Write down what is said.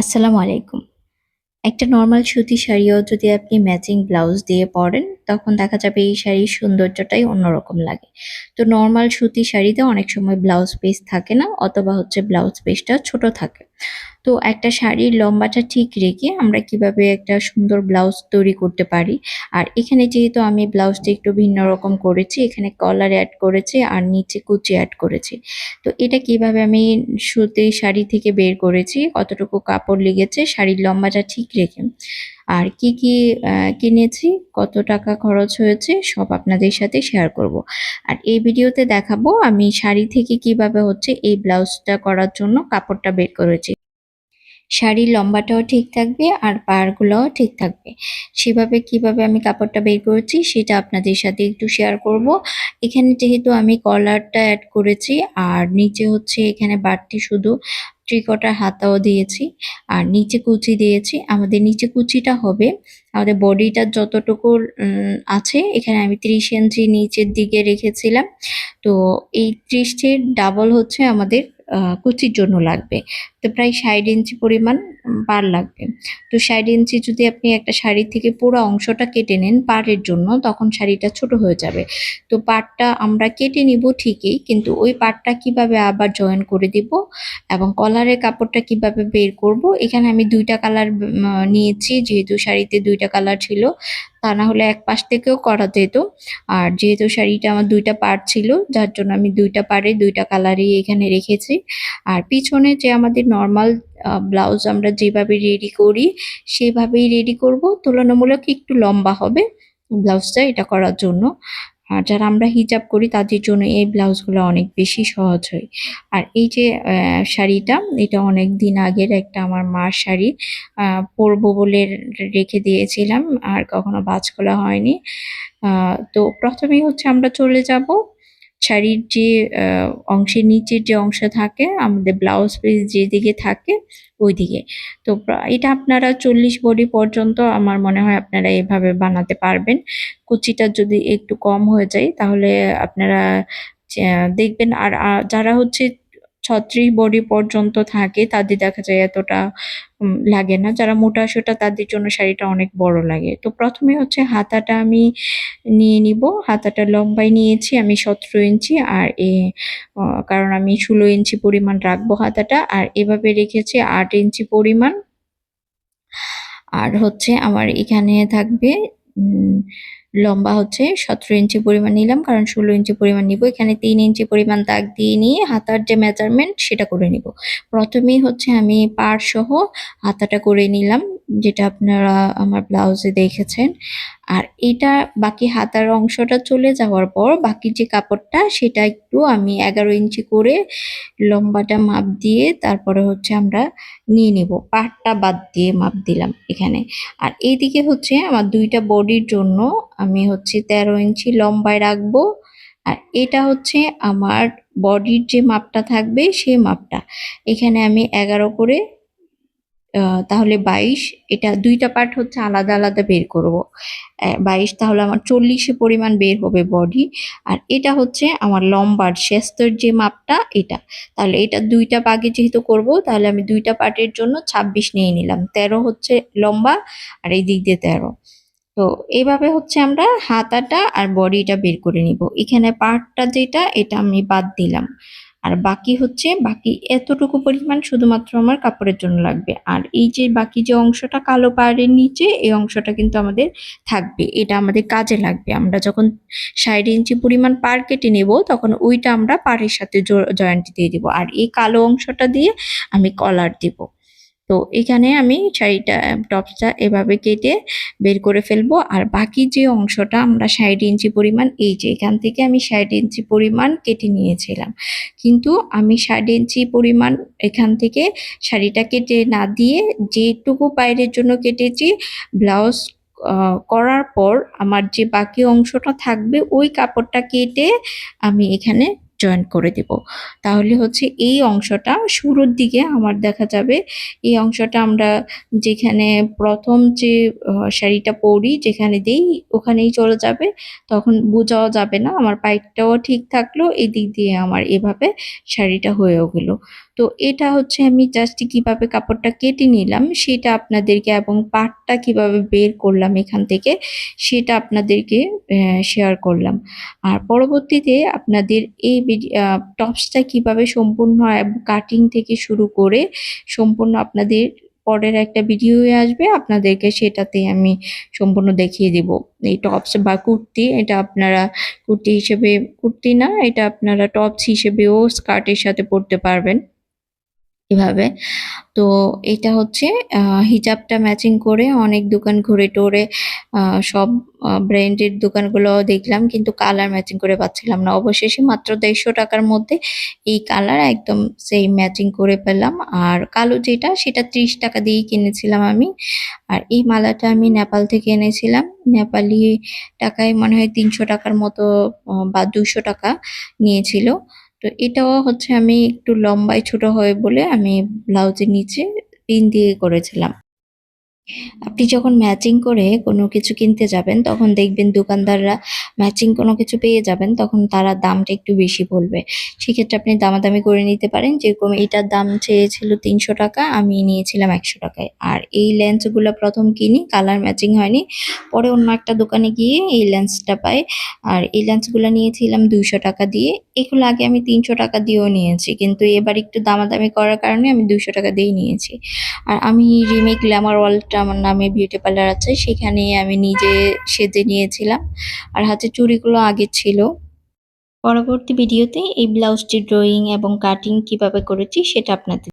আসসালামু আলাইকুম। একটা নরমাল সুতি শাড়িও যদি আপনি ম্যাচিং ব্লাউজ দিয়ে পরেন, তখন দেখা যাবে এই শাড়ির সৌন্দর্যটাই অন্যরকম লাগে। তো নরমাল সুতি শাড়িতে অনেক সময় ব্লাউজ পিস থাকে না অথবা ব্লাউজ পিসটা ছোট থাকে। তো একটা শাড়ির লম্বাটা ঠিক রেখে আমরা কিভাবে একটা সুন্দর ব্লাউজ তৈরি করতে পারি। আর এখানে যেহেতু আমি ব্লাউজটা একটু ভিন্ন রকম করেছি, এখানে কলার এড করেছি আর নিচে কুচি এড করেছি। তো এটা কিভাবে আমি সুতির শাড়ি থেকে বের করেছি, কতটুকু কাপড় লেগেছে শাড়ির লম্বাটা ঠিক রেখে। আর কি কিনেছি, কত টাকা খরচ হয়েছে সব আপনাদের সাথে শেয়ার করব। আর এই ভিডিওতে দেখাবো আমি শাড়ি থেকে কিভাবে এই ব্লাউজটা করার জন্য কাপড়টা বের করেছি। শাড়ির লম্বাটাও ঠিক থাকবে আর পাড়গুলোও ঠিক থাকবে। সেভাবে কিভাবে আমি কাপড়টা বের করেছি সেটা আপনাদের সাথে একটু শেয়ার করব। এখানে যেহেতু আমি কলারটা অ্যাড করেছি আর নিচে এখানে বাড়তি শুধু ট্রিকোটার হাতাও দিয়েছি আর নিচে কুচি দিয়েছি। আমাদের নিচে কুচিটা হবে আমাদের বডিটা যতটুকু আছে, এখানে আমি ৩০ ইঞ্চি নিচের দিকে রেখেছিলাম। তো এই ৩০-এর ডাবল আমাদের কুচির জন্য লাগবে। তো প্রায় ৬০ ইঞ্চি পরিমাণ পাড় লাগবে। তো ৬০ ইঞ্চি যদি আপনি একটা শাড়ি থেকে পুরো অংশটা কেটে নেন পাড়ের জন্য, তখন শাড়িটা ছোট হয়ে যাবে। তো পাড়টা আমরা কেটে নিব ঠিকই, কিন্তু ওই পাড়টা কিভাবে আবার জয়েন করে দিব এবং কলারের কাপড়টা কিভাবে বের করব, এখানে আমি ২ টা কালার নিয়েছি, যেহেতু শাড়িতে ২ টা কালার ছিল। তা না হলে এক পাশ থেকেও করা যেত। আর যেহেতু শাড়িটা আমার ২ টা পাড় ছিল, যার জন্য আমি ২ টা পাড়ে ২ টা কালারই এখানে রেখেছি। আর পিছনে যে আমাদের নরমাল ব্লাউজ আমরা যেভাবে রেডি করি সেভাবেই রেডি করব। তুলনামূলক একটু লম্বা হবে ব্লাউজটা এটা করার জন্য। আর যারা আমরা হিজাব করি তাদের জন্য এই ব্লাউজগুলো অনেক বেশি সহজ হয়। আর এই যে শাড়িটা, এটা অনেক দিন আগের একটা আমার মার শাড়ি। পরবো বলে রেখে দিয়েছিলাম আর কখনো ভাঁজ খোলা হয়নি। তো প্রথমেই আমরা চলে যাব শাড়ির যে অংশের নিচের যে অংশ থাকে, আমাদের ব্লাউজ পিস যেদিকে থাকে ওইদিকে। তো এটা আপনারা ৪০ বডি পর্যন্ত আমার মনে হয় আপনারা এভাবে বানাতে পারবেন। কুচিটা যদি একটু কম হয়ে যায় তাহলে আপনারা দেখবেন। আর যারা ৩৬ বডি পর্যন্ত থাকে তাদের দেখা যায় এতটা লাগে না। যারা মোটা-সোটা তাদের জন্য শাড়িটা অনেক বড় লাগে। তো প্রথমে হাতাটা আমি নিয়ে নিব। হাতাটা লম্বায় নিয়েছি আমি ১৭ ইঞ্চি। আর কারণ আমি ১৬ ইঞ্চি পরিমাণ রাখবো হাতাটা। আর এভাবে রেখেছি ৮ ইঞ্চি পরিমাণ। আর আমার এখানে থাকবে উম লম্বা ১৭ ইঞ্চি পরিমাণ নিলাম, কারণ ১৬ ইঞ্চি পরিমাণ নিব। এখানে ৩ ইঞ্চি পরিমাণ দাগ দিয়ে নিয়ে হাতার যে মেজারমেন্ট সেটা করে নিব। প্রথমেই আমি পাড় সহ হাতাটা করে নিলাম, যেটা আপনারা আমার ব্লাউজে দেখেছেন। আর এটা বাকি হাতার অংশটা চলে যাওয়ার পর বাকি যে কাপড়টা সেটা একটু আমি ১১ ইঞ্চি করে লম্বাটা মাপ দিয়ে তারপরে আমরা নিয়ে নিব। পাড়টা বাদ দিয়ে মাপ দিলাম এখানে। আর এইদিকে আমার ২ টা বডির জন্য আমি ১৩ ইঞ্চি লম্বায় রাখবো। আর এটা আমার বডির যে মাপটা থাকবে সেই মাপটা। এখানে আমি ১১ করে তাহলে ২২, এটা ২ টা পার্ট আলাদা, আলাদা বের করব। ২২ তাহলে আমার ৪০ এ পরিমাণ বের হবে বডি। আর এটা আমার লম্বার শেস্তের যে মাপটা এটা। তাহলে এটা ২ টা ভাগে যেহেতু করব তাহলে আমি ২ টা পার্টের জন্য ২৬ নিয়ে নিলাম। ১৩ লম্বা আর এই দিক দিয়ে ১৩। তো এভাবে আমরা হাতাটা আর বডিটা বের করে নিব। এখানে পার্টটা যেটা এটা আমি বাদ দিলাম। আর বাকি বাকি এতটুকু পরিমাণ শুধুমাত্র আমার কাপড়ের জন্য লাগবে। আর এই যে বাকি যে অংশটা কালো পাড়ের নিচে, এই অংশটা কিন্তু আমাদের থাকবে। এটা আমাদের কাজে লাগবে। আমরা যখন ৬০ ইঞ্চি পরিমাণ পাড় কেটে নেব তখন ওইটা আমরা পাড়ের সাথে জয়েন্ট দিয়ে দিব। আর এই কালো অংশটা দিয়ে আমি কলার দিব। তো এখানে আমি শাড়িটা টপসটা এভাবে কেটে বের করে ফেলবো। আর বাকি যে অংশটা আমরা ৬০ ইঞ্চি পরিমাণ, এই যে এখান থেকে আমি ৬০ ইঞ্চি পরিমাণ কেটে নিয়েছিলাম। কিন্তু আমি ৬০ ইঞ্চি পরিমাণ এখান থেকে শাড়িটা কেটে না দিয়ে যেটুকু পায়ের জন্য কেটেছি, ব্লাউজ করার পর আমার যে বাকি অংশটা থাকবে ওই কাপড়টা কেটে আমি এখানে জয়েন করে দেব। তাহলে এই অংশটা শুরুর দিকে আমার দেখা যাবে। এই অংশটা আমরা যেখানে প্রথম যে শাড়িটা পরি যেখানে দেই ওখানেই চলে যাবে। তখন বোঝাও যাবে না। আমার পাইপটাও ঠিক থাকলো। এদিক দিয়ে আমার এভাবে শাড়িটা হয়েও গেল। তো এটা হচ্ছে আমি জাস্ট কিভাবে কাপড়টা কেটে নিলাম সেটা আপনাদেরকে, এবং পাটটা কিভাবে বের করলাম এখান থেকে সেটা আপনাদেরকে শেয়ার করলাম। আর পরবর্তীতে আপনাদের এই টপসটা কিভাবে সম্পূর্ণ কাটিং থেকে শুরু করে সম্পূর্ণ আপনাদের পরের একটা ভিডিওয়ে আসবে, আপনাদেরকে সেটাতে আমি সম্পূর্ণ দেখিয়ে দিব। এই টপস বা কুর্তি, এটা আপনারা কুর্তি হিসেবে, কুর্তি না, এটা আপনারা টপস হিসেবেও স্কার্টের সাথে পরতে পারবেন এভাবে। তো এটা হচ্ছে হিজাবটা ম্যাচিং করে অনেক দোকান ঘুরে টুরে সব ব্র্যান্ডের দোকানগুলো দেখলাম, কিন্তু কালার ম্যাচিং করে পাচ্ছিলাম না। অবশেষে মাত্র ১৫০ টাকার মধ্যে এই কালার একদম সেম ম্যাচিং করে পেলাম। আর কালো যেটা সেটা ৩০ টাকা দিয়েই কিনেছিলাম আমি। আর এই মালাটা আমি নেপাল থেকে এনেছিলাম। নেপালি টাকায় মনে হয় ৩০০ টাকার মতো বা ২০০ টাকা নিয়েছিল। তো এটাও হচ্ছে আমি একটু লম্বায় ছোট হয় বলে আমি ব্লাউজের নিচে পিন দিয়ে করেছিলাম। আপনি যখন ম্যাচিং করে কোনো কিছু কিনতে যাবেন তখন দেখবেন দোকানদাররা ম্যাচিং কোনো কিছু পেয়ে যাবেন, তখন তারা দামটা একটু বেশি বলবে। সেক্ষেত্রে আপনি দামাদামি করে নিতে পারেন। যেরকম এটার দাম চেয়েছিল ৩০০ টাকা, আমি নিয়েছিলাম ১০০ টাকায়। আর এই লেন্সগুলো ১ম কিনি, কালার ম্যাচিং হয়নি। পরে অন্য একটা দোকানে গিয়ে এই লেন্সটা পাই। আর এই লেন্সগুলো নিয়েছিলাম ২০০ টাকা দিয়ে। এগুলো আগে আমি ৩০০ টাকা দিয়েও নিয়েছি। কিন্তু এবার একটু দামাদামি করার কারণে আমি ২০০ টাকা দিয়েই নিয়েছি। আর আমি রিমি গ্ল্যামার ওয়ার্ল্ড আমার নামে বিউটি পার্লার আছে, সেখানে আমি নিজে সেজে নিয়েছিলাম। আর হাতের চুড়িগুলো আগে ছিল। পরবর্তী ভিডিওতে এই ব্লাউজটির ড্রয়িং এবং কাটিং কিভাবে করেছি সেটা আপনাদের